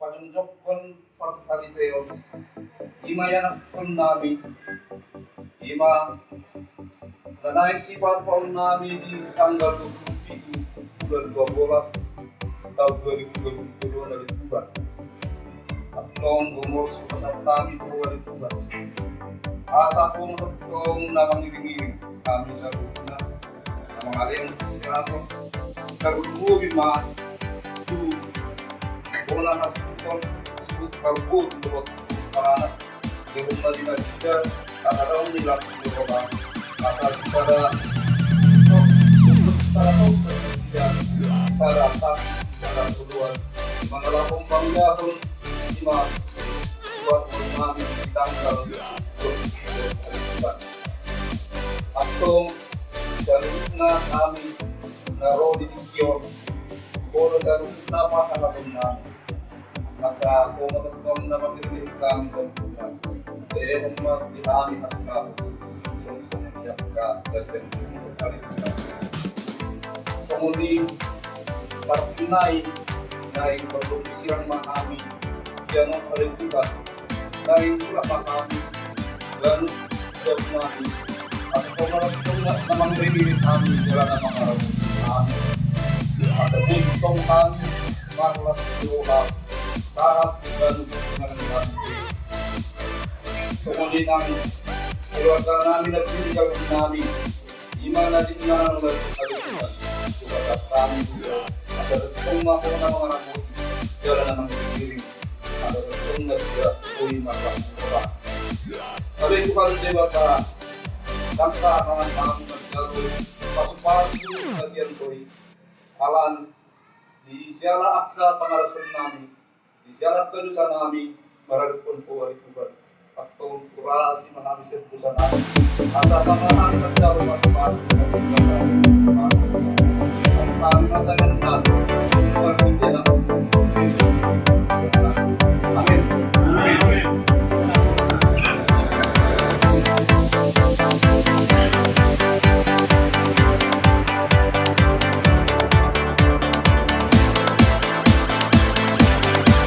panunjok kon parsaliteon ima yanak kon namin ima nanay sifat paun namin di tanggal 27 bulan 12 tahun 2022 dari Tuban at noong gumos pasatami po dari Tuban asa kong kong namang iring-iring kami sa luna na mga alin sinato nagulubi ma tu bola na sebut karbut untuk para di rumah dinas juga kadang nila coba asal secara untuk secara tidak secara tak secara keluar mengelakon bangga pun lima buat kami tanggal 20 atau jalurnya kami naruh di kios bola jalurnya pasangan kami masa kung matutong na magdirilig kami sa buwan. Kaya kung mag-ihami na sila sunod niya ka datin ng kalimutan. So muli, partinay na yung paglumusirang makami siya ng kalimutan dahil wala makami ganun siya namin at kung maraming na magdirilig kami wala na maraming kami at sa buntong kami marlas sa tahap ganun dengan kami. Kemudian ang keluarga namin at pinigal namin, imana din na ng kalimutan. Subagat kami juga, ada retong ako na mga rakot, jala na ng pikiring, ada retong na siya uwi makamura. Kali ito ka rin diba sa tangka kangan kami magjalo, pasu-pasu na siyan ko'y alan, di siyala akta pangarason namin, siyalat ka doon sa namin, maragpon po ay tubar. At kung kurasi manami sa pusa namin, at sa mga namin at jaro mas-pasok ng sigara. Ang tanging matagal